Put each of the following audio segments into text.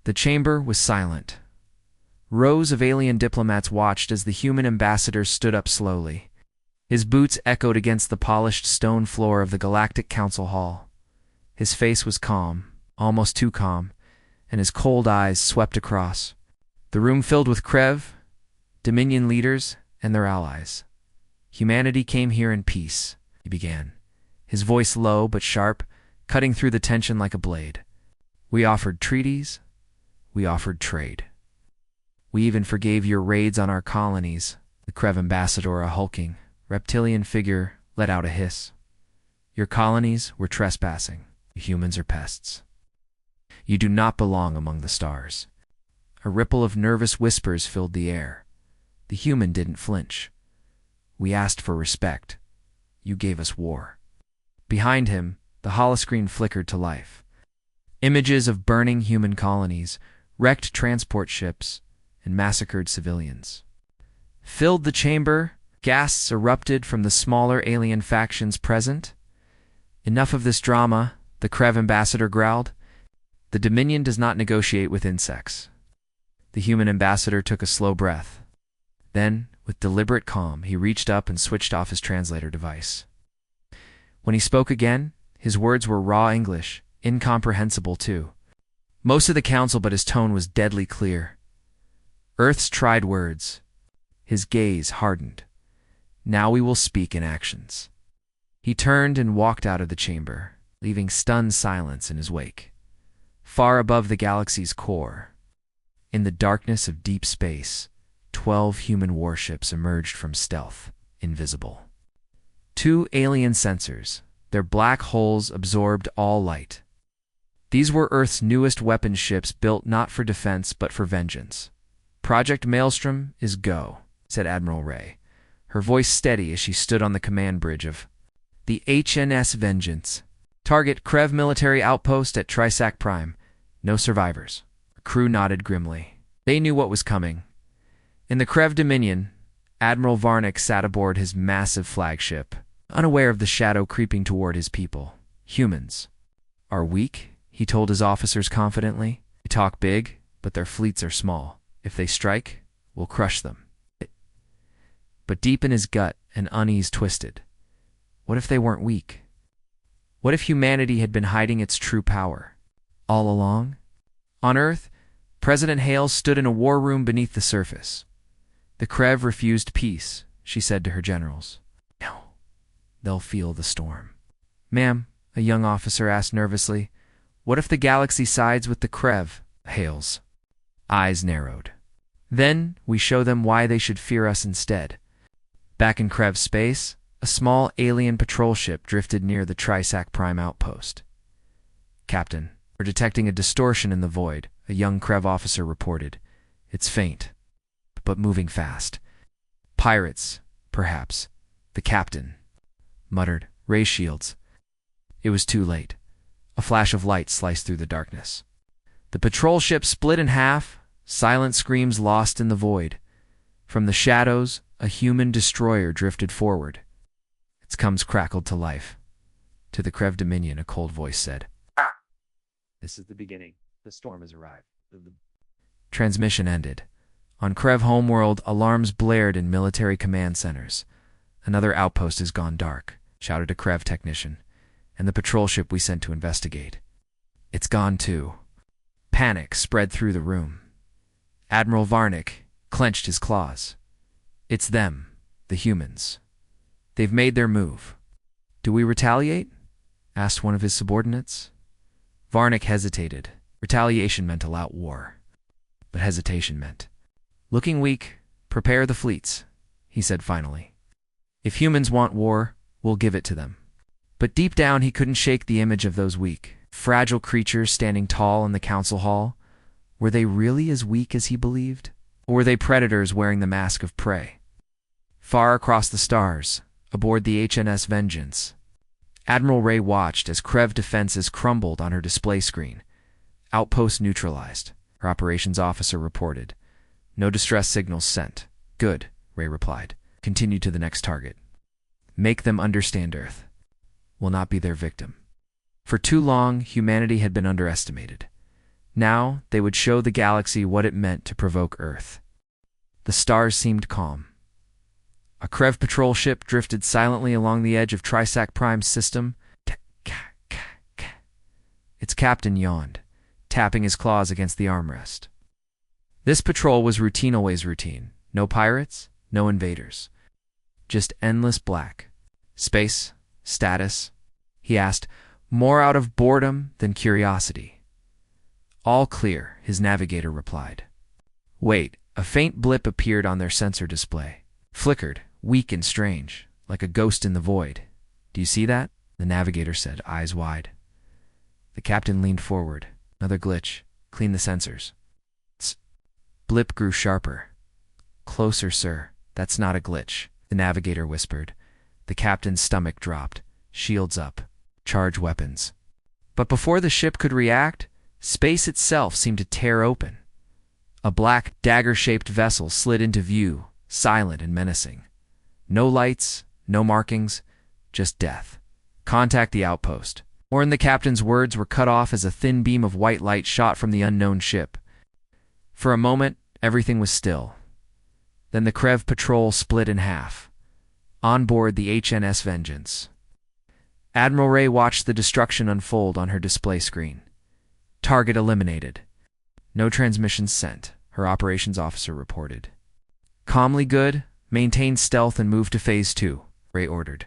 The chamber was silent. Rows of alien diplomats watched as the human ambassador stood up slowly. His boots echoed against the polished stone floor of the Galactic Council Hall. His face was calm, almost too calm, and his cold eyes swept across. The room filled with Krev, Dominion leaders, and their allies. "Humanity came here in peace," he began, his voice low but sharp, cutting through the tension like a blade. "We offered treaties. We offered trade. We even forgave your raids on our colonies." The Krev ambassador, a hulking, reptilian figure, let out a hiss. "Your colonies were trespassing. Humans are pests. You do not belong among the stars." A ripple of nervous whispers filled the air. The human didn't flinch. "We asked for respect. You gave us war." Behind him, the holoscreen flickered to life. Images of burning human colonies, wrecked transport ships, and massacred civilians filled the chamber. Gasps erupted from the smaller alien factions present. "Enough of this drama," the Krev ambassador growled. "The Dominion does not negotiate with insects." The human ambassador took a slow breath. Then, with deliberate calm, he reached up and switched off his translator device. When he spoke again, his words were raw English, incomprehensible too. Most of the council, but his tone was deadly clear. Earth's tried words. His gaze hardened. "Now we will speak in actions." He turned and walked out of the chamber, leaving stunned silence in his wake. Far above the galaxy's core, in the darkness of deep space, 12 human warships emerged from stealth, invisible. 2 alien sensors, their black holes absorbed all light. These were Earth's newest weapon ships, built not for defense but for vengeance. "Project Maelstrom is go," said Admiral Ray, her voice steady as she stood on the command bridge of the HNS Vengeance. "Target Krev military outpost at Trisac Prime. No survivors." The crew nodded grimly. They knew what was coming. In the Krev Dominion, Admiral Varnik sat aboard his massive flagship, unaware of the shadow creeping toward his people. "Humans are weak," he told his officers confidently. "They talk big, but their fleets are small. If they strike, we'll crush them." But deep in his gut, an unease twisted. What if they weren't weak? What if humanity had been hiding its true power all along? On Earth, President Hale stood in a war room beneath the surface. "The Krev refused peace," she said to her generals. "No, they'll feel the storm." "Ma'am," a young officer asked nervously, "what if the galaxy sides with the Krev?" Hale's eyes narrowed. "Then we show them why they should fear us instead." Back in Krev space, a small alien patrol ship drifted near the Trisac Prime outpost. "Captain, we're detecting a distortion in the void," a young Krev officer reported. "It's faint, but moving fast." "Pirates, perhaps," the captain muttered. "Ray shields." It was too late. A flash of light sliced through the darkness. The patrol ship split in half, silent screams lost in the void. From the shadows, a human destroyer drifted forward. Its coms crackled to life. To the Krev Dominion, a cold voice said, "Ah! This is the beginning. The storm has arrived." Transmission ended. On Krev homeworld, alarms blared in military command centers. "Another outpost has gone dark," shouted a Krev technician, "and the patrol ship we sent to investigate. It's gone too." Panic spread through the room. Admiral Varnik clenched his claws. "It's them, the humans. They've made their move." "Do we retaliate?" asked one of his subordinates. Varnik hesitated. Retaliation meant all-out war. But hesitation meant, "Looking weak, prepare the fleets," he said finally. "If humans want war, we'll give it to them." But deep down he couldn't shake the image of those weak, fragile creatures standing tall in the council hall. Were they really as weak as he believed? Or were they predators wearing the mask of prey? Far across the stars, aboard the HNS Vengeance, Admiral Ray watched as Krev defenses crumbled on her display screen. "Outpost neutralized," her operations officer reported. "No distress signals sent." "Good," Ray replied. "Continue to the next target. Make them understand Earth will not be their victim." For too long, humanity had been underestimated. Now they would show the galaxy what it meant to provoke Earth. The stars seemed calm. A Krev patrol ship drifted silently along the edge of Trisac Prime's system. Its captain yawned, tapping his claws against the armrest. This patrol was routine, always routine. No pirates, no invaders. Just endless black. Space, status, he asked, more out of boredom than curiosity. All clear, his navigator replied. Wait, a faint blip appeared on their sensor display. Flickered, weak and strange, like a ghost in the void. Do you see that? The navigator said, eyes wide. The captain leaned forward. Another glitch. Clean the sensors. Tss. Blip grew sharper. Closer, sir. That's not a glitch, the navigator whispered. The captain's stomach dropped. Shields up. Charge weapons. But before the ship could react, space itself seemed to tear open. A black, dagger-shaped vessel slid into view, silent and menacing. No lights, no markings, just death. Contact the outpost. Or in the captain's words were cut off as a thin beam of white light shot from the unknown ship. For a moment, everything was still. Then the Krev patrol split in half. On board the HNS Vengeance. Admiral Ray watched the destruction unfold on her display screen. Target eliminated. No transmissions sent, her operations officer reported. Calmly good, maintain stealth and move to Phase 2, Ray ordered.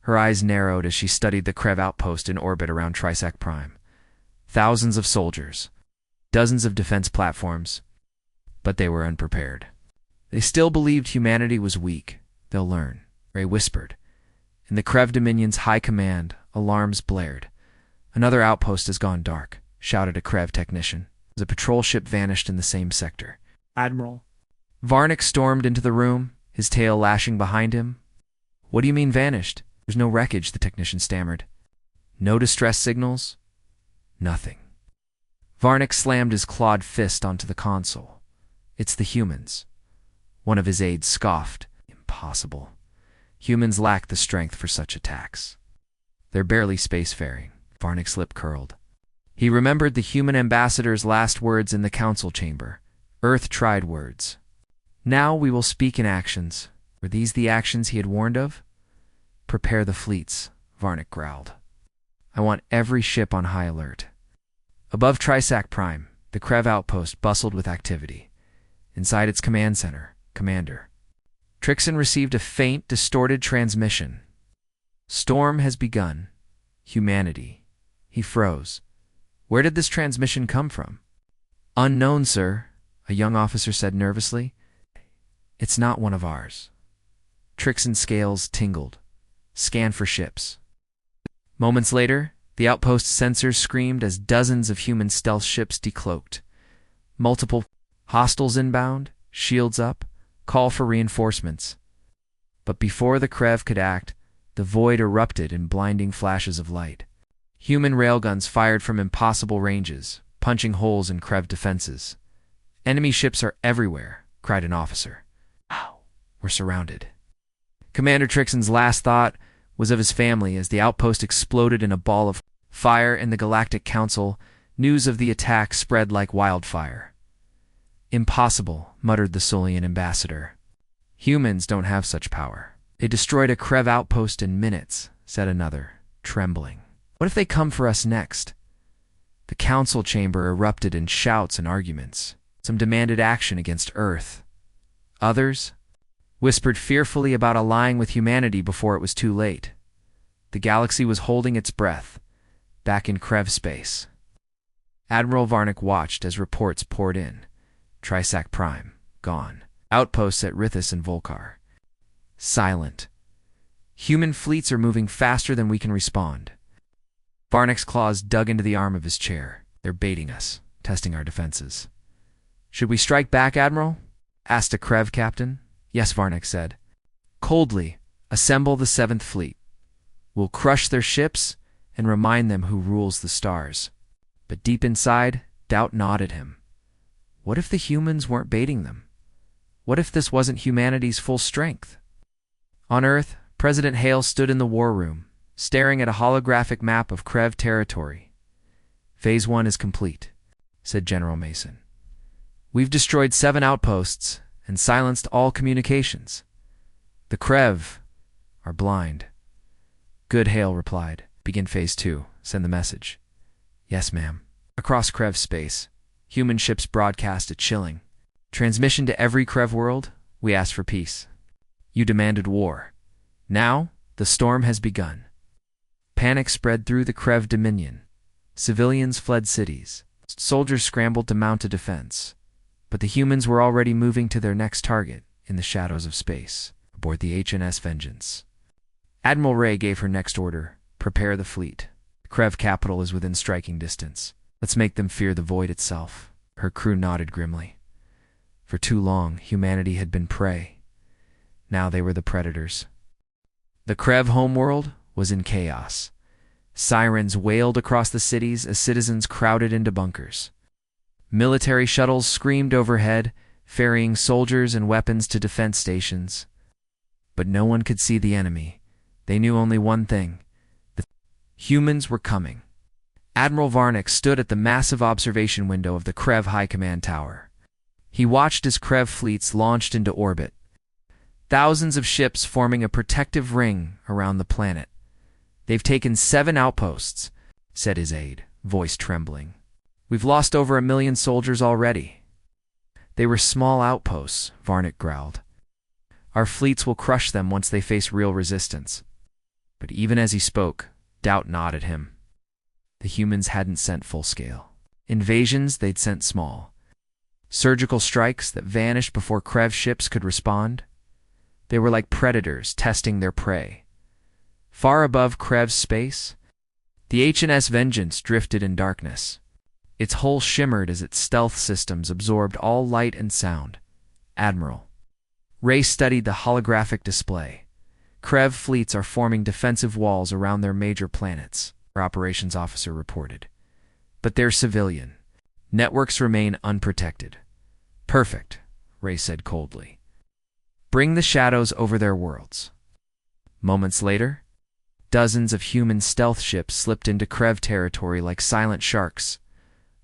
Her eyes narrowed as she studied the Krev outpost in orbit around Trisac Prime. Thousands of soldiers. Dozens of defense platforms. But they were unprepared. They still believed humanity was weak. They'll learn, Ray whispered. In the Krev Dominion's high command, alarms blared. Another outpost has gone dark, shouted a Krev technician, as a patrol ship vanished in the same sector. Admiral. Varnick stormed into the room, his tail lashing behind him. What do you mean vanished? There's no wreckage, the technician stammered. No distress signals? Nothing. Varnick slammed his clawed fist onto the console. It's the humans. One of his aides scoffed. Impossible. Humans lack the strength for such attacks. They're barely spacefaring. Varnick's lip curled. He remembered the human ambassador's last words in the council chamber. Earth-tried words. Now we will speak in actions. Were these the actions he had warned of? Prepare the fleets, Varnick growled. I want every ship on high alert. Above Trisac Prime, the Krev outpost bustled with activity. Inside its command center, Commander. Trixon received a faint, distorted transmission. Storm has begun. Humanity. He froze. Where did this transmission come from? Unknown, sir, a young officer said nervously. It's not one of ours. Trixon's scales tingled. Scan for ships. Moments later, the outpost's sensors screamed as dozens of human stealth ships decloaked. Multiple hostiles inbound, shields up, call for reinforcements. But before the Krev could act, the void erupted in blinding flashes of light. Human railguns fired from impossible ranges, punching holes in Krev defenses. Enemy ships are everywhere, cried an officer. Ow, we're surrounded. Commander Trixon's last thought was of his family as the outpost exploded in a ball of fire. In the Galactic Council, news of the attack spread like wildfire. Impossible, muttered the Solian ambassador. Humans don't have such power. They destroyed a Krev outpost in minutes, said another, trembling. What if they come for us next? The council chamber erupted in shouts and arguments. Some demanded action against Earth. Others whispered fearfully about allying with humanity before it was too late. The galaxy was holding its breath, back in Krev space. Admiral Varnick watched as reports poured in. Trisac Prime, gone. Outposts at Rithus and Volkar. Silent. Human fleets are moving faster than we can respond. Varnick's claws dug into the arm of his chair. They're baiting us, testing our defenses. Should we strike back, Admiral? Asked a Krev captain. Yes, Varnick said. Coldly, assemble the 7th Fleet. We'll crush their ships and remind them who rules the stars. But deep inside, doubt gnawed at him. What if the humans weren't baiting them? What if this wasn't humanity's full strength? On Earth, President Hale stood in the war room, staring at a holographic map of Krev territory. Phase 1 is complete. said General Mason. "We've destroyed 7 outposts and silenced all communications. The Krev are blind." "Good," Hale replied. "Begin Phase 2. Send the message." "Yes, ma'am." Across Krev space, human ships broadcast a chilling transmission to every Krev world. "We asked for peace. You demanded war. Now, the storm has begun." Panic spread through the Krev Dominion. Civilians fled cities. Soldiers scrambled to mount a defense. But the humans were already moving to their next target in the shadows of space, aboard the HMS Vengeance. Admiral Ray gave her next order: prepare the fleet. The Krev capital is within striking distance. Let's make them fear the void itself. Her crew nodded grimly. For too long, humanity had been prey. Now they were the predators. The Krev homeworld was in chaos. Sirens wailed across the cities as citizens crowded into bunkers. Military shuttles screamed overhead, ferrying soldiers and weapons to defense stations. But no one could see the enemy. They knew only one thing: the humans were coming. Admiral Varnick stood at the massive observation window of the Krev High Command Tower. He watched as Krev fleets launched into orbit, thousands of ships forming a protective ring around the planet. "They've taken 7 outposts," said his aide, voice trembling. "We've lost over 1 million soldiers already." "They were small outposts," Varnick growled. "Our fleets will crush them once they face real resistance." But even as he spoke, doubt gnawed at him. The humans hadn't sent full-scale. Invasions they'd sent small. Surgical strikes that vanished before Krev ships could respond. They were like predators testing their prey. Far above Krev's space, the HMS Vengeance drifted in darkness. Its hull shimmered as its stealth systems absorbed all light and sound. "Admiral." Ray studied the holographic display. "Krev fleets are forming defensive walls around their major planets," our operations officer reported. "But they're civilian. Networks remain unprotected." "Perfect," Ray said coldly. "Bring the shadows over their worlds." Moments later, dozens of human stealth ships slipped into Krev territory like silent sharks.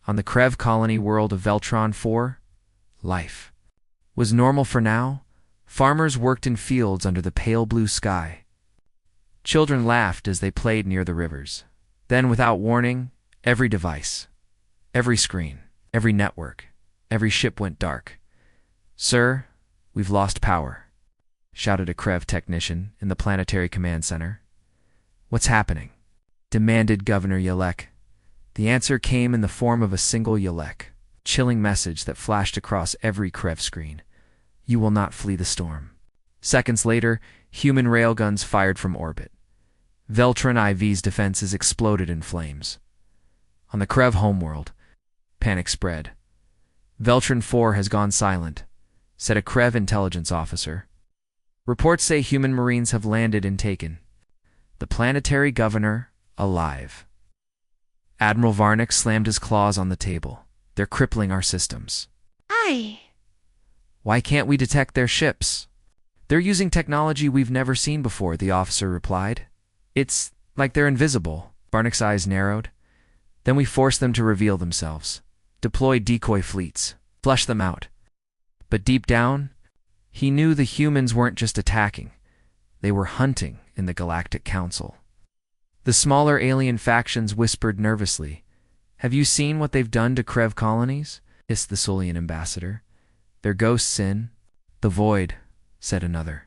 On the Krev colony world of Veltron 4, life was normal for now. Farmers worked in fields under the pale blue sky. Children laughed as they played near the rivers. Then, without warning, every device, every screen, every network, every ship went dark. "Sir, we've lost power," shouted a Krev technician in the planetary command center. "What's happening?" demanded Governor Yelek. The answer came in the form of a single Yelek, chilling message that flashed across every Krev screen: "You will not flee the storm." Seconds later, human railguns fired from orbit. Veltron IV's defenses exploded in flames. On the Krev homeworld, panic spread. "Veltron 4 has gone silent," said a Krev intelligence officer. "Reports say human marines have landed and taken the planetary governor alive." Admiral Varnick slammed his claws on the table. "They're crippling our systems." Aye. "Why can't we detect their ships?" "They're using technology we've never seen before," the officer replied. "It's like they're invisible." Varnick's eyes narrowed. "Then we force them to reveal themselves. Deploy decoy fleets. Flush them out." But deep down, he knew the humans weren't just attacking. They were hunting in the Galactic Council. The smaller alien factions whispered nervously. "Have you seen what they've done to Krev colonies?" hissed the Solian ambassador. "They're ghosts in the void," said another.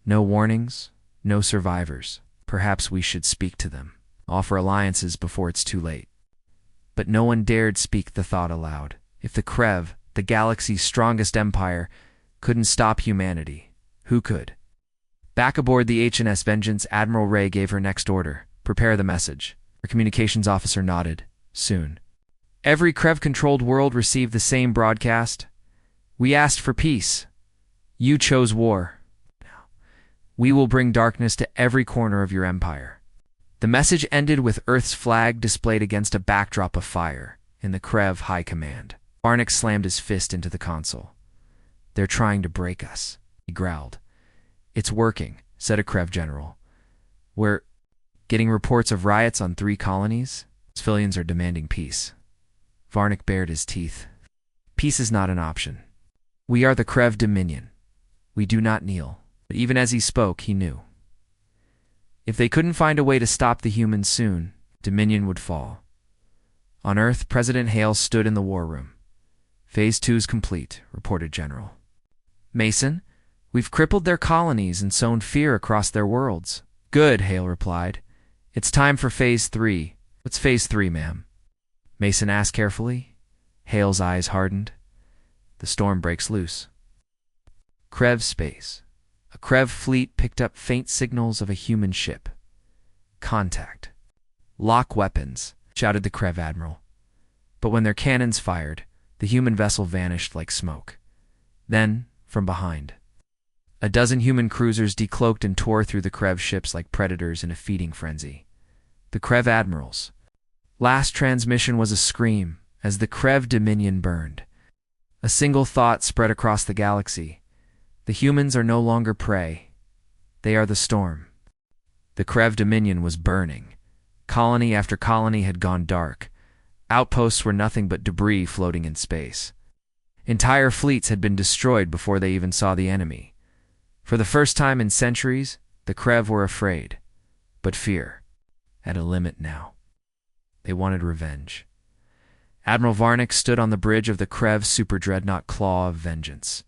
"No warnings, no survivors. Perhaps we should speak to them, offer alliances before it's too late." But no one dared speak the thought aloud. If the Krev, the galaxy's strongest empire, couldn't stop humanity, who could? Back aboard the HMS Vengeance, Admiral Ray gave her next order: prepare the message. Her communications officer nodded. "Soon." Every Krev-controlled world received the same broadcast: "We asked for peace. You chose war. We will bring darkness to every corner of your empire." The message ended with Earth's flag displayed against a backdrop of fire in the Krev High Command. Varnick slammed his fist into the console. "They're trying to break us," he growled. "It's working," said a Krev general. "We're getting reports of riots on 3 colonies. Civilians are demanding peace." Varnick bared his teeth. Peace is not an option. We are the Krev Dominion. We do not kneel. But even as he spoke, he knew. If they couldn't find a way to stop the humans soon, Dominion would fall. On Earth, President Hale stood in the war room. Phase 2's complete, reported General. Mason, we've crippled their colonies and sown fear across their worlds. Good, Hale replied. It's time for Phase 3. What's Phase 3, ma'am? Mason asked carefully. Hale's eyes hardened. The storm breaks loose. Krev space. A Krev fleet picked up faint signals of a human ship. Contact. Lock weapons, shouted the Krev admiral. But when their cannons fired, the human vessel vanished like smoke. Then, from behind, a dozen human cruisers decloaked and tore through the Krev ships like predators in a feeding frenzy. The Krev admirals. Last transmission was a scream as the Krev Dominion burned. A single thought spread across the galaxy. The humans are no longer prey. They are the storm. The Krev Dominion was burning. Colony after colony had gone dark. Outposts were nothing but debris floating in space. Entire fleets had been destroyed before they even saw the enemy. For the first time in centuries, the Krev were afraid. But fear had a limit now. They wanted revenge. Admiral Varnick stood on the bridge of the Krev super-dreadnought Claw of Vengeance.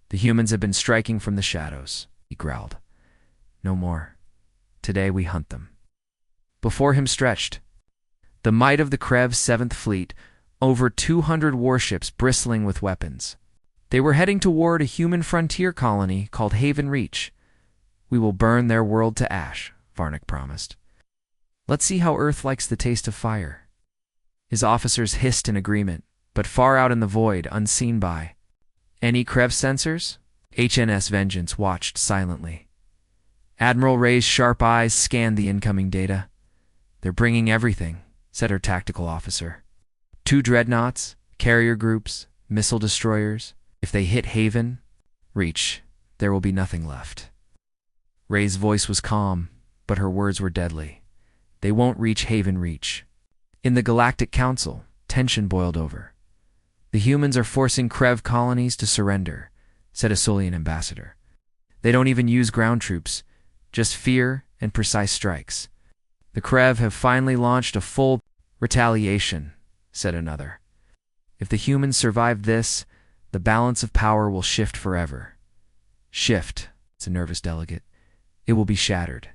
The humans had been striking from the shadows, he growled. No more. Today we hunt them. Before him stretched the might of the Krev's 7th Fleet, over 200 warships bristling with weapons. They were heading toward a human frontier colony called Haven Reach. We will burn their world to ash, Varnick promised. Let's see how Earth likes the taste of fire. His officers hissed in agreement, but far out in the void, unseen by any Krev sensors, HNS Vengeance watched silently. Admiral Ray's sharp eyes scanned the incoming data. They're bringing everything, said her tactical officer. 2 dreadnoughts, carrier groups, missile destroyers. If they hit Haven Reach, there will be nothing left. Ray's voice was calm, but her words were deadly. They won't reach Haven Reach. In the Galactic Council, tension boiled over. The humans are forcing Krev colonies to surrender, said a Solian ambassador. They don't even use ground troops, just fear and precise strikes. The Krev have finally launched a full retaliation, said another. If the humans survive this, the balance of power will shift forever. Shift, it's a nervous delegate. It will be shattered.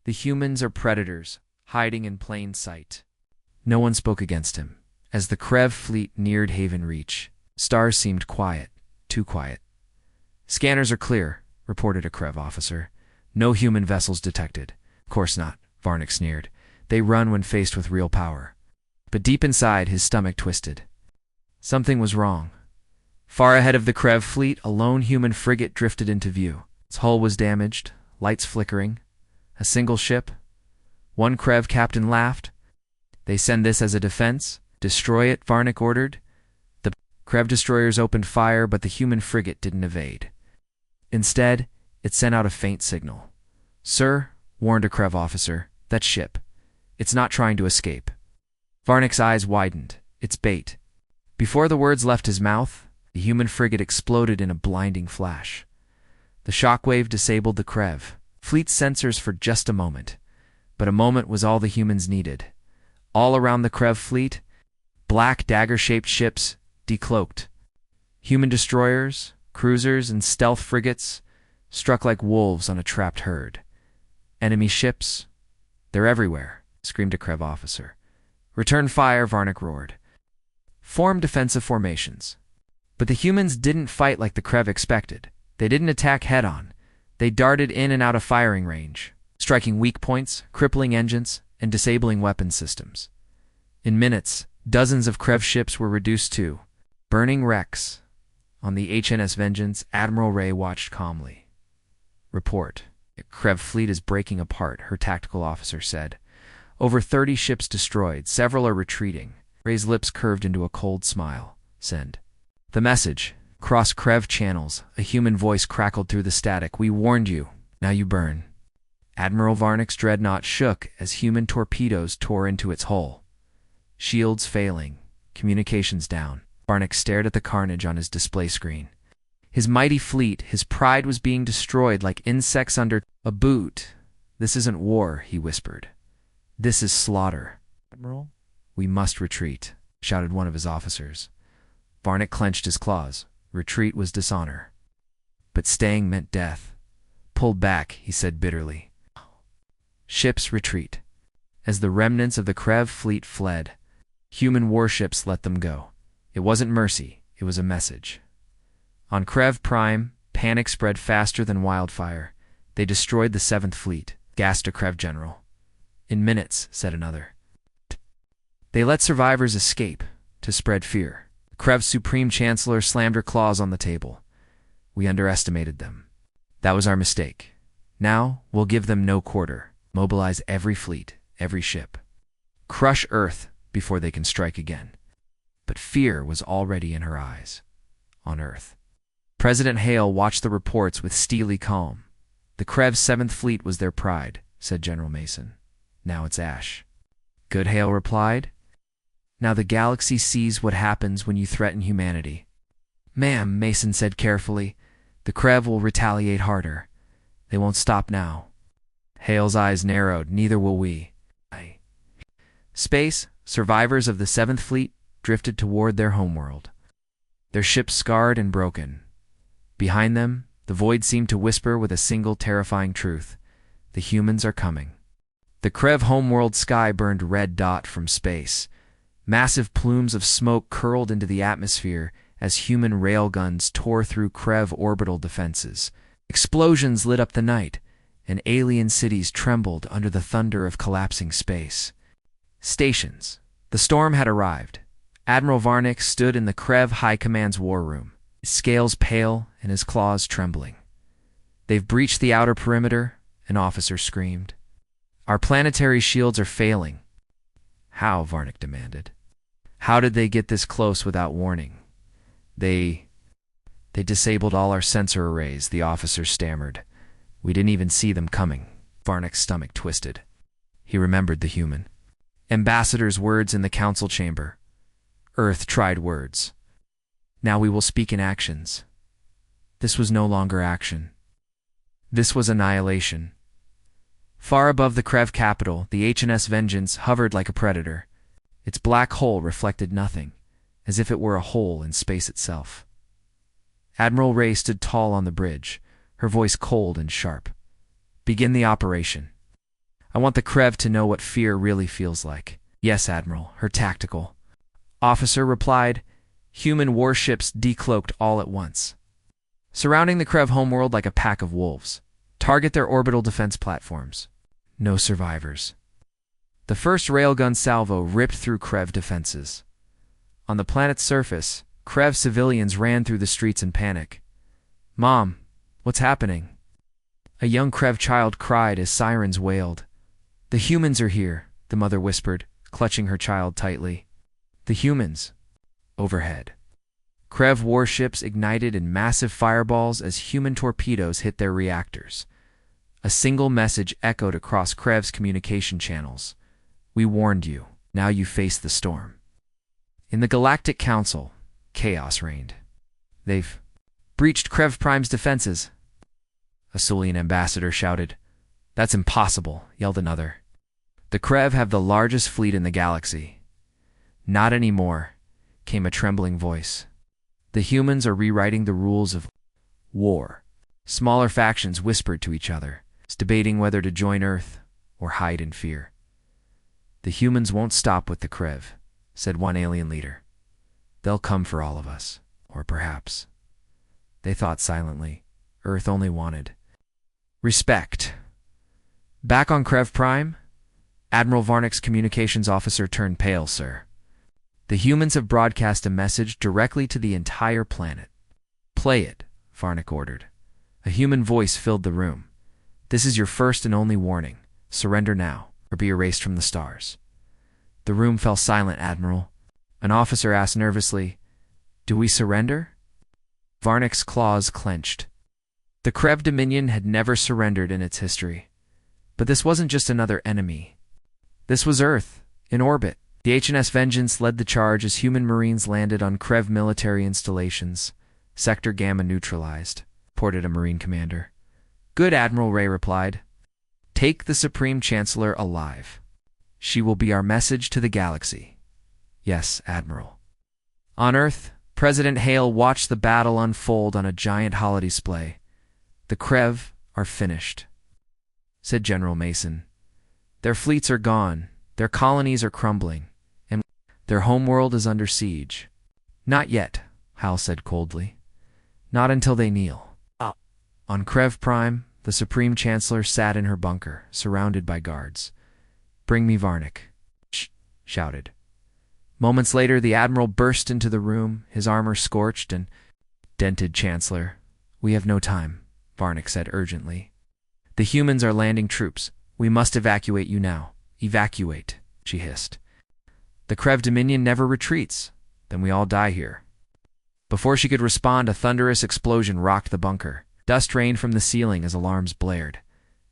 The humans are predators, hiding in plain sight. No one spoke against him. As the Krev fleet neared Haven Reach, stars seemed quiet, too quiet. Scanners are clear, reported a Krev officer. No human vessels detected. Of course not, Varnick sneered. They run when faced with real power. But deep inside, his stomach twisted. Something was wrong. Far ahead of the Krev fleet, a lone human frigate drifted into view. Its hull was damaged, lights flickering. A single ship. One Krev captain laughed. They send this as a defense? Destroy it, Varnick ordered. The Krev destroyers opened fire, but the human frigate didn't evade. Instead, it sent out a faint signal. Sir, warned a Krev officer, that ship. It's not trying to escape. Varnick's eyes widened. It's bait. Before the words left his mouth, the human frigate exploded in a blinding flash. The shockwave disabled the Krev fleet sensors for just a moment. But a moment was all the humans needed. All around the Krev fleet, black dagger-shaped ships decloaked. Human destroyers, cruisers, and stealth frigates struck like wolves on a trapped herd. Enemy ships, they're everywhere, screamed a Krev officer. Return fire, Varnick roared. Form defensive formations. But the humans didn't fight like the Krev expected. They didn't attack head-on. They darted in and out of firing range, striking weak points, crippling engines, and disabling weapon systems. In minutes, dozens of Krev ships were reduced to burning wrecks. On the HNS Vengeance, Admiral Ray watched calmly. Report. A Krev fleet is breaking apart, her tactical officer said. Over 30 ships destroyed. Several are retreating. Ray's lips curved into a cold smile. Send. The message. Cross Krev channels. A human voice crackled through the static. We warned you. Now you burn. Admiral Varnick's dreadnought shook as human torpedoes tore into its hull. Shields failing. communications down. Varnick stared at the carnage on his display screen. His mighty fleet, his pride was being destroyed like insects under a boot. "This isn't war," he whispered. "This is slaughter." "Admiral, we must retreat," shouted one of his officers. Varnick clenched his claws. Retreat was dishonor. But staying meant death. "Pull back," he said bitterly. Ships retreat. As the remnants of the Krev fleet fled, human warships let them go. It wasn't mercy, it was a message. On Krev Prime, panic spread faster than wildfire. They destroyed the 7th Fleet, gasped a Krev general. "In minutes," said another. "They let survivors escape to spread fear." Krev's Supreme Chancellor slammed her claws on the table. "We underestimated them. That was our mistake. Now we'll give them no quarter. Mobilize every fleet, every ship. Crush Earth before they can strike again." But fear was already in her eyes. On Earth. President Hale watched the reports with steely calm. "The Krev's 7th Fleet was their pride," said General Mason. "Now it's ash." "Good," Hale replied. "Now the galaxy sees what happens when you threaten humanity." "Ma'am," Mason said carefully, "the Krev will retaliate harder. They won't stop now." Hale's eyes narrowed. "Neither will we." Space, survivors of the 7th Fleet drifted toward their homeworld. Their ships scarred and broken. Behind them, the void seemed to whisper with a single terrifying truth. The humans are coming. The Krev homeworld sky burned red dot from space. Massive plumes of smoke curled into the atmosphere as human railguns tore through Krev orbital defenses. Explosions lit up the night, and alien cities trembled under the thunder of collapsing space. Stations. The storm had arrived. Admiral Varnick stood in the Krev High Command's war room, his scales pale and his claws trembling. "They've breached the outer perimeter," an officer screamed. "Our planetary shields are failing." "How?" Varnick demanded. "How did they get this close without warning?" They disabled all our sensor arrays," the officer stammered. "We didn't even see them coming." Varnick's stomach twisted. He remembered the human. Ambassador's words in the council chamber. Earth-tried words. "Now we will speak in actions." This was no longer action. This was annihilation. Far above the Krev capital, the HNS Vengeance hovered like a predator. Its black hole reflected nothing, as if it were a hole in space itself. Admiral Ray stood tall on the bridge, her voice cold and sharp. "Begin the operation. I want the Krev to know what fear really feels like." "Yes, Admiral," her tactical officer replied. Human warships decloaked all at once, surrounding the Krev homeworld like a pack of wolves. "Target their orbital defense platforms. No survivors." The first railgun salvo ripped through Krev defenses. On the planet's surface, Krev civilians ran through the streets in panic. "Mom, what's happening?" A young Krev child cried as sirens wailed. "The humans are here," the mother whispered, clutching her child tightly. "The humans." Overhead. Krev warships ignited in massive fireballs as human torpedoes hit their reactors. A single message echoed across Krev's communication channels. "We warned you. Now you face the storm." In the Galactic Council, chaos reigned. "They've breached Krev Prime's defenses," a Sulian ambassador shouted. "That's impossible," yelled another. "The Krev have the largest fleet in the galaxy." "Not anymore," came a trembling voice. "The humans are rewriting the rules of war." Smaller factions whispered to each other, debating whether to join Earth or hide in fear. "The humans won't stop with the Krev," said one alien leader. "They'll come for all of us. Or perhaps," they thought silently, Earth only wanted respect. Back on Krev Prime, Admiral Varnick's communications officer turned pale. "Sir, the humans have broadcast a message directly to the entire planet." "Play it," Varnick ordered. A human voice filled the room. "This is your first and only warning. Surrender now, or be erased from the stars." The room fell silent. "Admiral," an officer asked nervously, "do we surrender?" Varnick's claws clenched. The Krev Dominion had never surrendered in its history. But this wasn't just another enemy. This was Earth, in orbit, The HNS Vengeance led the charge as human Marines landed on Krev military installations. Sector Gamma neutralized, reported a Marine commander. Good, Admiral Ray replied. Take the Supreme Chancellor alive. She will be our message to the galaxy. Yes, Admiral. On Earth, President Hale watched the battle unfold on a giant holodisplay. The Krev are finished, said General Mason. Their fleets are gone, their colonies are crumbling, and their homeworld is under siege. Not yet, Hal said coldly. Not until they kneel. On Krev Prime, the Supreme Chancellor sat in her bunker, surrounded by guards. Bring me Varnick, shouted. Moments later, the Admiral burst into the room, his armor scorched and dented. Chancellor, we have no time, Varnick said urgently. The humans are landing troops. We must evacuate you now. Evacuate, she hissed. The Krev Dominion never retreats. Then we all die here. Before she could respond, a thunderous explosion rocked the bunker. Dust rained from the ceiling as alarms blared.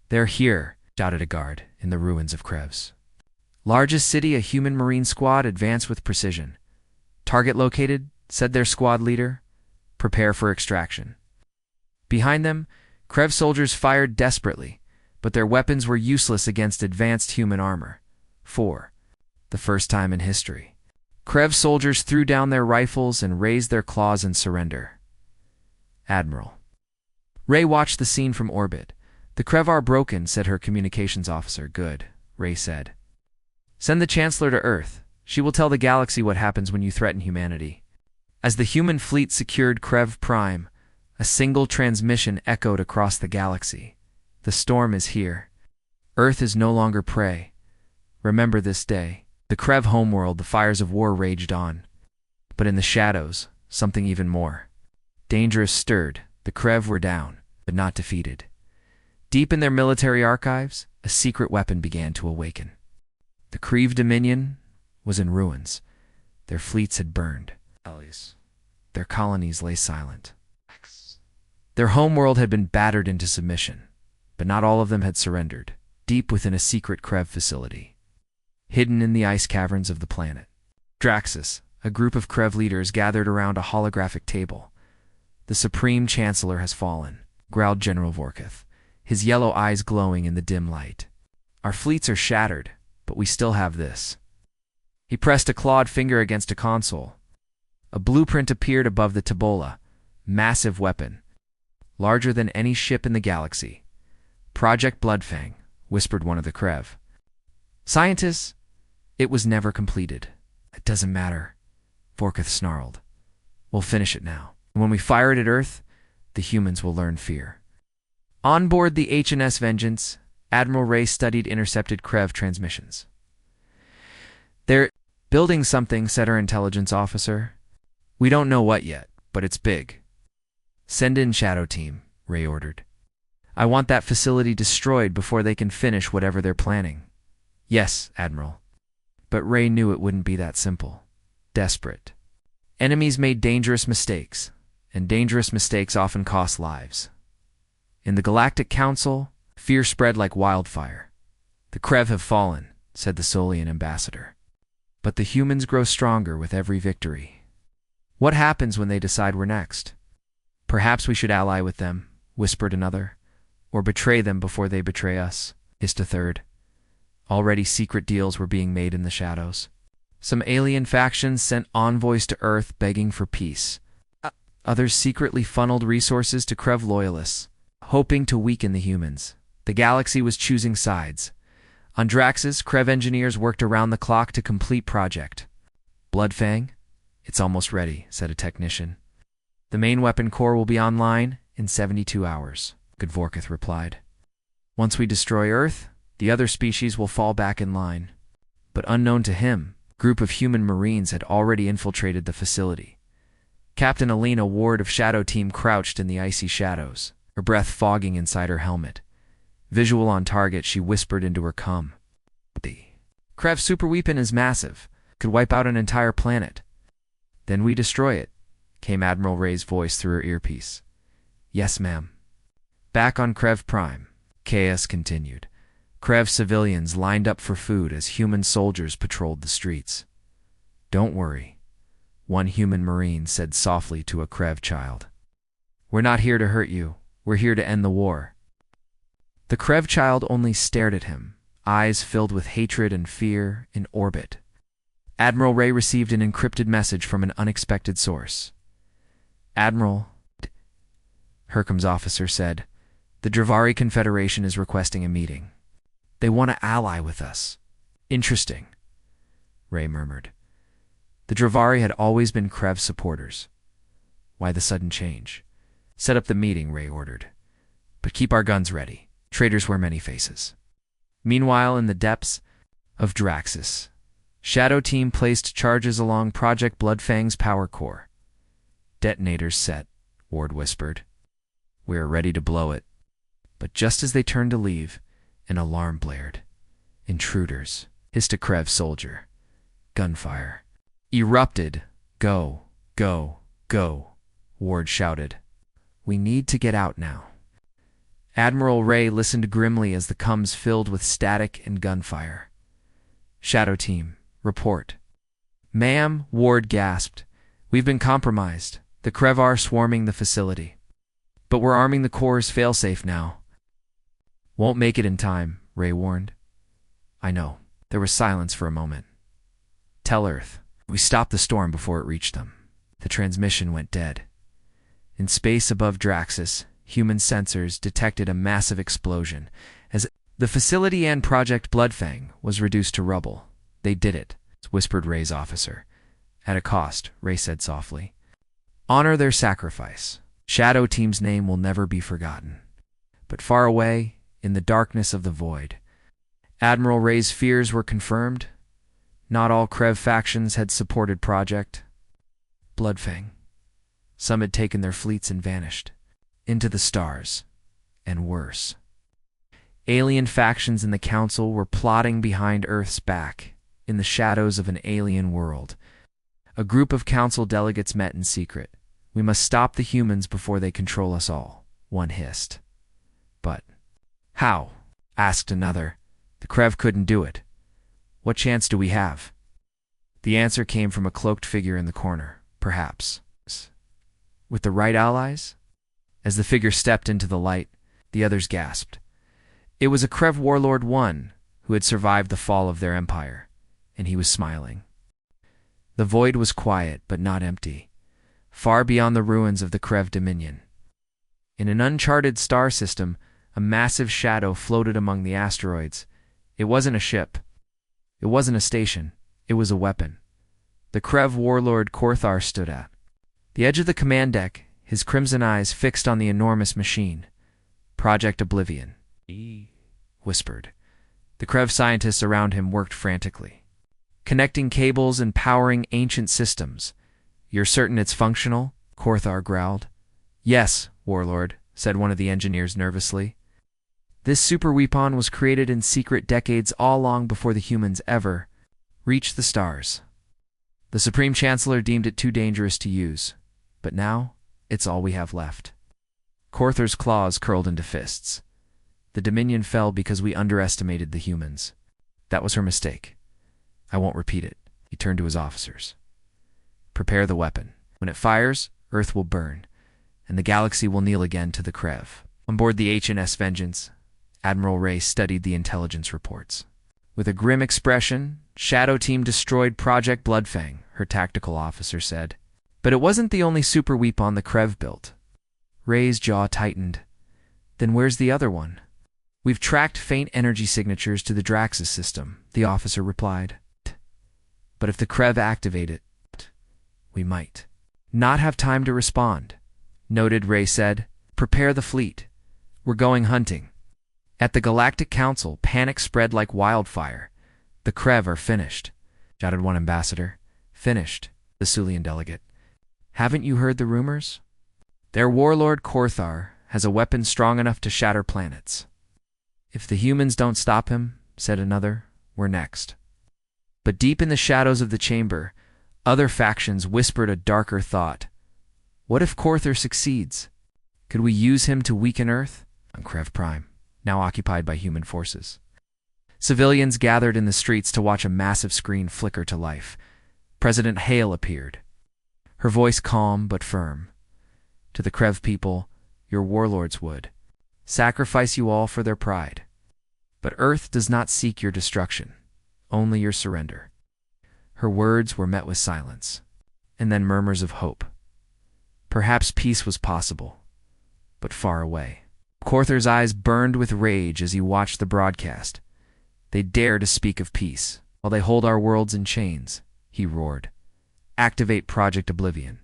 They're here, shouted a guard in the ruins of Krev's. Largest city, a human Marine squad advanced with precision. Target located, said their squad leader. Prepare for extraction. Behind them, Krev soldiers fired desperately, but their weapons were useless against advanced human armor. For the first time in history, Krev soldiers threw down their rifles and raised their claws in surrender. Admiral. Ray watched the scene from orbit. The Krev are broken, said her communications officer. Good, Ray said. Send the Chancellor to Earth. She will tell the galaxy what happens when you threaten humanity. As the human fleet secured Krev Prime, a single transmission echoed across the galaxy. The storm is here. Earth is no longer prey. Remember this day. The Krev homeworld, the fires of war raged on. But in the shadows, something even more dangerous stirred. The Krev were down, but not defeated. Deep in their military archives, a secret weapon began to awaken. The Krev Dominion was in ruins. Their fleets had burned. Their colonies lay silent. Their homeworld had been battered into submission, but not all of them had surrendered. Deep within a secret Krev facility, hidden in the ice caverns of the planet, Draxus, a group of Krev leaders gathered around a holographic table. The Supreme Chancellor has fallen, growled General Vorkith, his yellow eyes glowing in the dim light. Our fleets are shattered, but we still have this. He pressed a clawed finger against a console. A blueprint appeared above the Tabola, massive weapon, larger than any ship in the galaxy. Project Bloodfang, whispered one of the Krev. Scientists, it was never completed. It doesn't matter, Vorkith snarled. We'll finish it now. And when we fire it at Earth, the humans will learn fear. On board the HNS Vengeance, Admiral Ray studied intercepted Krev transmissions. They're building something, said her intelligence officer. We don't know what yet, but it's big. Send in Shadow Team, Ray ordered. I want that facility destroyed before they can finish whatever they're planning. Yes, Admiral. But Ray knew it wouldn't be that simple. Desperate. Enemies made dangerous mistakes, and dangerous mistakes often cost lives. In the Galactic Council, fear spread like wildfire. The Krev have fallen, said the Solian ambassador. But the humans grow stronger with every victory. What happens when they decide we're next? Perhaps we should ally with them, whispered another. Or betray them before they betray us, hissed a third. Already secret deals were being made in the shadows. Some alien factions sent envoys to Earth begging for peace. Others secretly funneled resources to Krev loyalists, hoping to weaken the humans. The galaxy was choosing sides. On Draxus, Krev engineers worked around the clock to complete project. Bloodfang? It's almost ready, said a technician. The main weapon core will be online in 72 hours, Vorkith replied. Once we destroy Earth, the other species will fall back in line. But unknown to him, a group of human Marines had already infiltrated the facility. Captain Alina Ward of Shadow Team crouched in the icy shadows, her breath fogging inside her helmet. Visual on target, she whispered into her cum. The Krev superweapon is massive, could wipe out an entire planet. Then we destroy it, came Admiral Ray's voice through her earpiece. Yes, ma'am. Back on Krev Prime, chaos continued. Krev civilians lined up for food as human soldiers patrolled the streets. "Don't worry," one human marine said softly to a Krev child. "We're not here to hurt you. We're here to end the war." The Krev child only stared at him, eyes filled with hatred and fear, in orbit. Admiral Ray received an encrypted message from an unexpected source. "Admiral," Hercom's officer said, "the Dravari Confederation is requesting a meeting. They want to ally with us." "Interesting," Ray murmured. The Dravari had always been Krev supporters. Why the sudden change? "Set up the meeting," Ray ordered. "But keep our guns ready. Traitors wear many faces." Meanwhile, in the depths of Draxus, Shadow Team placed charges along Project Bloodfang's power core. "Detonators set," Ward whispered. "We are ready to blow it." But just as they turned to leave, an alarm blared. "Intruders," hissed a Krev soldier. Gunfire erupted. "Go, go, go," Ward shouted. "We need to get out now." Admiral Ray listened grimly as the comms filled with static and gunfire. "Shadow Team, report." "Ma'am," Ward gasped. "We've been compromised. The Krev are swarming the facility. But we're arming the core's failsafe now." "Won't make it in time," Ray warned. "I know." There was silence for a moment. "Tell Earth. We stopped the storm before it reached them." The transmission went dead. In space above Draxus, human sensors detected a massive explosion as the facility and Project Bloodfang was reduced to rubble. "They did it," whispered Ray's officer. "At a cost," Ray said softly. "Honor their sacrifice. Shadow Team's name will never be forgotten." But far away, in the darkness of the void, Admiral Ray's fears were confirmed. Not all Krev factions had supported Project Bloodfang. Some had taken their fleets and vanished into the stars, and worse. Alien factions in the Council were plotting behind Earth's back, in the shadows of an alien world. A group of Council delegates met in secret. "We must stop the humans before they control us all," one hissed. "But how?" asked another. "The Krev couldn't do it. What chance do we have?" The answer came from a cloaked figure in the corner. "Perhaps. With the right allies?" As the figure stepped into the light, the others gasped. It was a Krev warlord one who had survived the fall of their empire, and he was smiling. The void was quiet, but not empty, far beyond the ruins of the Krev Dominion. In an uncharted star system, a massive shadow floated among the asteroids. It wasn't a ship. It wasn't a station. It was a weapon. The Krev warlord Korthar stood at the edge of the command deck, his crimson eyes fixed on the enormous machine. "Project Oblivion," he whispered. The Krev scientists around him worked frantically, connecting cables and powering ancient systems. "You're certain it's functional?" Korthar growled. "Yes, Warlord," said one of the engineers nervously. "This super weapon was created in secret decades all long before the humans ever reached the stars. The Supreme Chancellor deemed it too dangerous to use, but now it's all we have left." Korthar's claws curled into fists. "The Dominion fell because we underestimated the humans. That was her mistake. I won't repeat it." He turned to his officers. "Prepare the weapon. When it fires, Earth will burn, and the galaxy will kneel again to the Krev." On board the HNS Vengeance, Admiral Ray studied the intelligence reports. With a grim expression, Shadow Team destroyed Project Bloodfang, her tactical officer said. But it wasn't the only super weapon the Krev built. Ray's jaw tightened. "Then where's the other one?" "We've tracked faint energy signatures to the Draxus system," the officer replied. "But if the Krev activate it, we might not have time to respond." "Noted," Ray said. "Prepare the fleet. We're going hunting." At the Galactic Council, panic spread like wildfire. "The Krev are finished," shouted one ambassador. "Finished," the Sulian delegate. "Haven't you heard the rumors? Their warlord Korthar has a weapon strong enough to shatter planets." "If the humans don't stop him," said another, "we're next." But deep in the shadows of the chamber, other factions whispered a darker thought. What if Korthar succeeds? Could we use him to weaken Earth? On Krev Prime, now occupied by human forces. Civilians gathered in the streets to watch a massive screen flicker to life. President Hale appeared, her voice calm but firm. To the Krev people, your warlords would sacrifice you all for their pride. But Earth does not seek your destruction, only your surrender. Her words were met with silence, and then murmurs of hope. Perhaps peace was possible, but far away. Korthor's eyes burned with rage as he watched the broadcast. They dare to speak of peace, while they hold our worlds in chains, he roared. Activate Project Oblivion.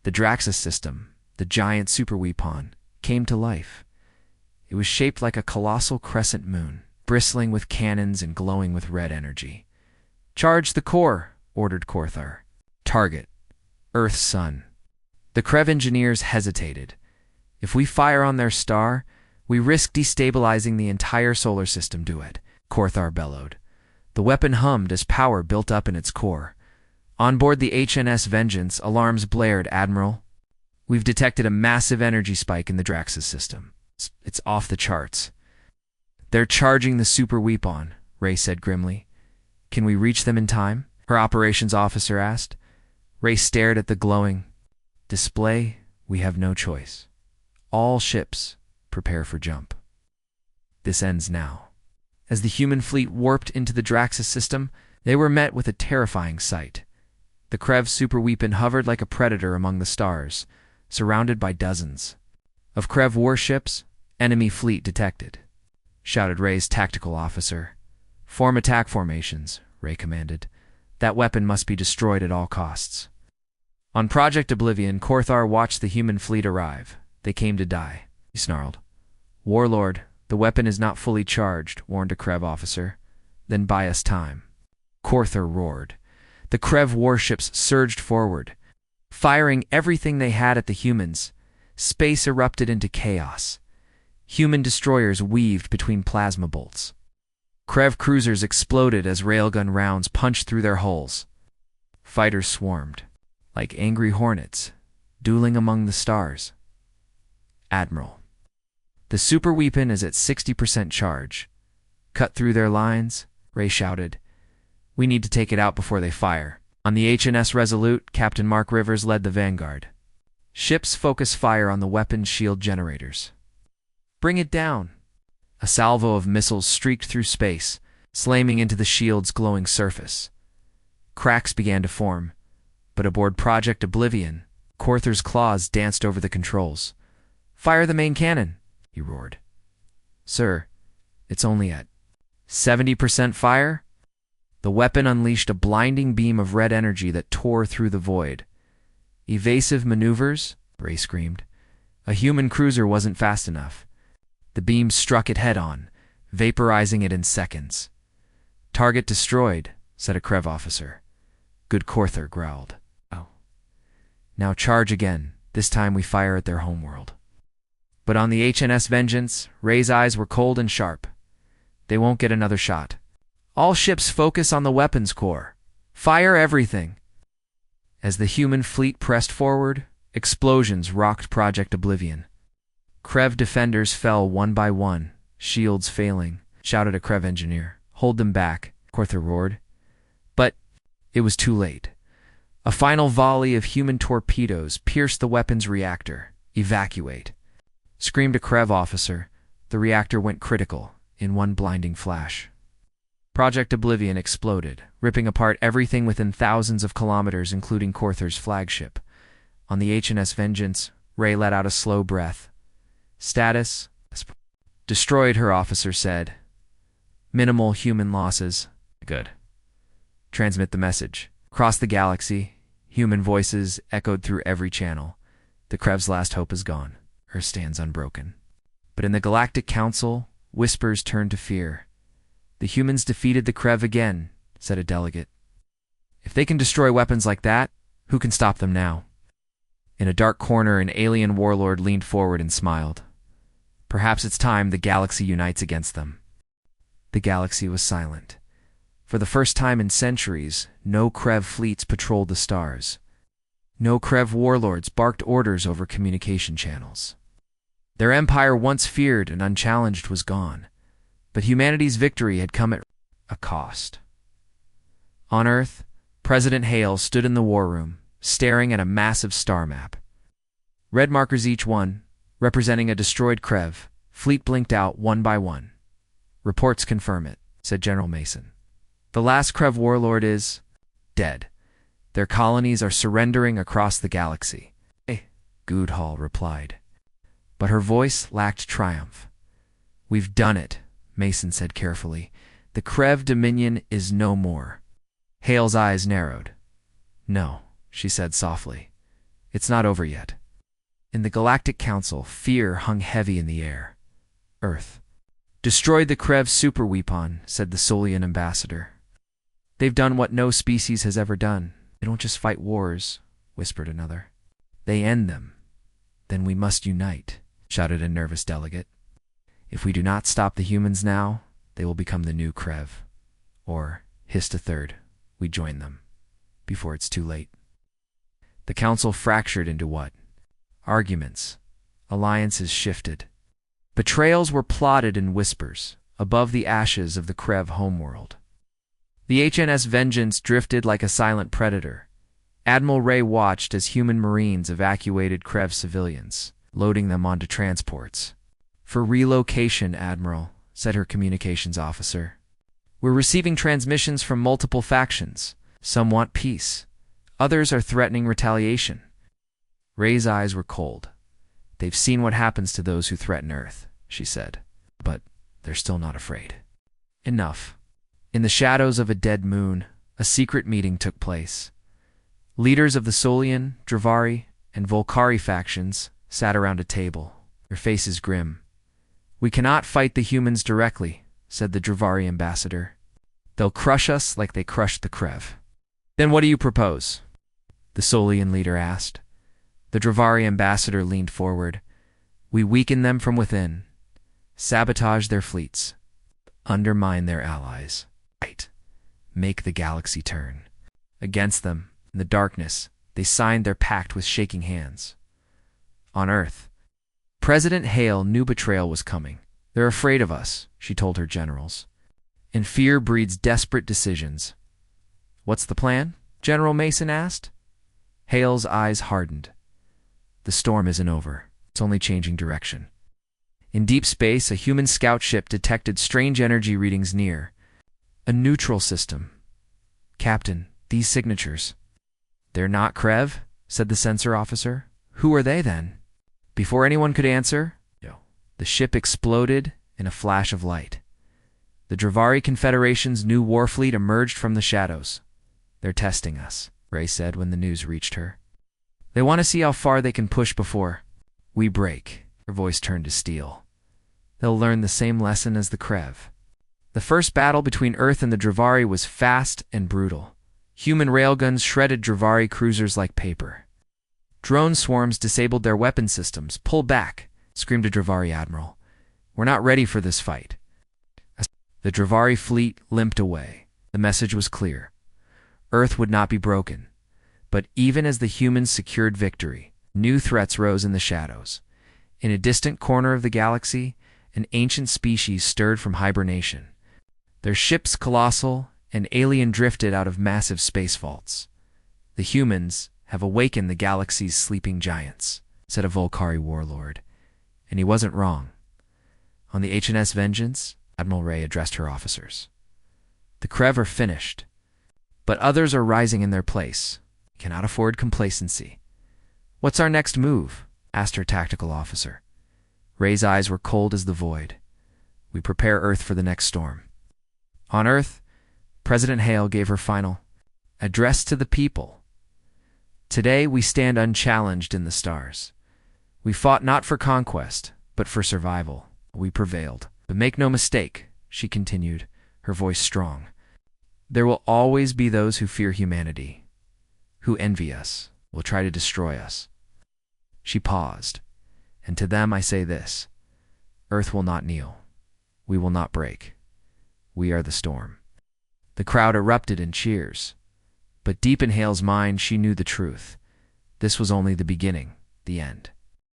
The Draxus system, the giant superweapon, came to life. It was shaped like a colossal crescent moon, bristling with cannons and glowing with red energy. Charge the core, ordered Korthor. Target, Earth's sun. The Krev engineers hesitated. If we fire on their star, we risk destabilizing the entire solar system. Do it, Korthor bellowed. The weapon hummed as power built up in its core. On board the HNS Vengeance, alarms blared. Admiral, we've detected a massive energy spike in the Draxus system. It's off the charts. They're charging the superweapon, Ray said grimly. Can we reach them in time? Her operations officer asked. Ray stared at the glowing display. We have no choice. All ships, prepare for jump. This ends now. As the human fleet warped into the Draxus system, they were met with a terrifying sight. The Krev superweapon hovered like a predator among the stars, surrounded by dozens of Krev warships. Enemy fleet detected, shouted Ray's tactical officer. Form attack formations, Ray commanded. That weapon must be destroyed at all costs. On Project Oblivion, Korthor watched the human fleet arrive. They came to die, he snarled. Warlord, the weapon is not fully charged, warned a Krev officer. Then buy us time. Korthor roared. The Krev warships surged forward, firing everything they had at the humans. Space erupted into chaos. Human destroyers weaved between plasma bolts. Krev cruisers exploded as railgun rounds punched through their hulls. Fighters swarmed, like angry hornets, dueling among the stars. Admiral, the superweapon is at 60% charge. Cut through their lines, Ray shouted. We need to take it out before they fire. On the HNS Resolute, Captain Mark Rivers led the vanguard. Ships focus fire on the weapon's shield generators. Bring it down. A salvo of missiles streaked through space, slamming into the shield's glowing surface. Cracks began to form, but aboard Project Oblivion, Korthor's claws danced over the controls. Fire the main cannon, he roared. Sir, it's only at 70% fire? The weapon unleashed a blinding beam of red energy that tore through the void. Evasive maneuvers? Ray screamed. A human cruiser wasn't fast enough. The beam struck it head-on, vaporizing it in seconds. Target destroyed, said a Krev officer. Good, Korthor growled. Oh. Now charge again. This time we fire at their homeworld. But on the HNS Vengeance, Ray's eyes were cold and sharp. They won't get another shot. All ships focus on the weapons core. Fire everything. As the human fleet pressed forward, explosions rocked Project Oblivion. Krev defenders fell one by one, shields failing, shouted a Krev engineer. Hold them back, Korthor roared. But it was too late. A final volley of human torpedoes pierced the weapon's reactor. Evacuate, screamed a Krev officer. The reactor went critical in one blinding flash. Project Oblivion exploded, ripping apart everything within thousands of kilometers, including Korthor's flagship. On the HNS Vengeance, Ray let out a slow breath. Status? Destroyed, her officer said. Minimal human losses. Good. Transmit the message. Across the galaxy, human voices echoed through every channel. The Krev's last hope is gone. Earth stands unbroken. But in the Galactic Council, whispers turned to fear. The humans defeated the Krev again, said a delegate. If they can destroy weapons like that, who can stop them now? In a dark corner, an alien warlord leaned forward and smiled. Perhaps it's time the galaxy unites against them. The galaxy was silent. For the first time in centuries, no Krev fleets patrolled the stars. No Krev warlords barked orders over communication channels. Their empire, once feared and unchallenged, was gone. But humanity's victory had come at a cost. On Earth, President Hale stood in the war room, staring at a massive star map. Red markers each one, representing a destroyed Krev. Fleet blinked out one by one. "Reports confirm it," said General Mason. "The last Krev warlord is dead. Their colonies are surrendering across the galaxy." Goodhall replied. But her voice lacked triumph. "We've done it," Mason said carefully. "The Krev Dominion is no more." Hale's eyes narrowed. "No," she said softly. "It's not over yet." In the Galactic Council, fear hung heavy in the air. Earth destroyed the Krev superweapon, said the Solian ambassador. "They've done what no species has ever done. They don't just fight wars," whispered another. "They end them. Then we must unite," shouted a nervous delegate. "If we do not stop the humans now, they will become the new Krev." Or, hissed a third, "we join them before it's too late." The council fractured into what? Arguments. Alliances shifted. Betrayals were plotted in whispers, above the ashes of the Krev homeworld. The HNS Vengeance drifted like a silent predator. Admiral Ray watched as human Marines evacuated Krev civilians, loading them onto transports. "For relocation, Admiral," said her communications officer. "We're receiving transmissions from multiple factions. Some want peace. Others are threatening retaliation." Ray's eyes were cold. "They've seen what happens to those who threaten Earth," she said. "But they're still not afraid." Enough. In the shadows of a dead moon, a secret meeting took place. Leaders of the Solian, Dravari, and Volcari factions sat around a table, their faces grim. "We cannot fight the humans directly," said the Dravari ambassador. "They'll crush us like they crushed the Krev." "Then what do you propose?" the Solian leader asked. The Dravari ambassador leaned forward. "We weaken them from within, sabotage their fleets, undermine their allies. Right. Make the galaxy turn." Against them, in the darkness, they signed their pact with shaking hands. On Earth, President Hale knew betrayal was coming. "They're afraid of us," she told her generals. "And fear breeds desperate decisions." "What's the plan?" General Mason asked. Hale's eyes hardened. "The storm isn't over. It's only changing direction." In deep space, a human scout ship detected strange energy readings near. "A neutral system. Captain, these signatures." "They're not Krev," said the sensor officer. "Who are they then?" Before anyone could answer, the ship exploded in a flash of light. The Dravari Confederation's new warfleet emerged from the shadows. "They're testing us," Ray said when the news reached her. "They want to see how far they can push before we break." Her voice turned to steel. "They'll learn the same lesson as the Krev." The first battle between Earth and the Dravari was fast and brutal. Human railguns shredded Dravari cruisers like paper. Drone swarms disabled their weapon systems. "Pull back," screamed a Dravari admiral. "We're not ready for this fight." The Dravari fleet limped away. The message was clear. Earth would not be broken. But even as the humans secured victory, new threats rose in the shadows. In a distant corner of the galaxy, an ancient species stirred from hibernation. Their ships colossal and alien drifted out of massive space vaults. "The humans have awakened the galaxy's sleeping giants," said a Volcari warlord. And he wasn't wrong. On the HNS Vengeance, Admiral Ray addressed her officers. "The Krev are finished, but others are rising in their place. We cannot afford complacency." "What's our next move?" asked her tactical officer. Ray's eyes were cold as the void. "We prepare Earth for the next storm." On Earth, President Hale gave her final address to the people. "Today we stand unchallenged in the stars. We fought not for conquest, but for survival. We prevailed. But make no mistake," she continued, her voice strong. "There will always be those who fear humanity, who envy us, will try to destroy us." She paused. "And to them I say this: Earth will not kneel. We will not break. We are the storm." The crowd erupted in cheers. But deep in Hale's mind, she knew the truth. This was only the beginning, the end.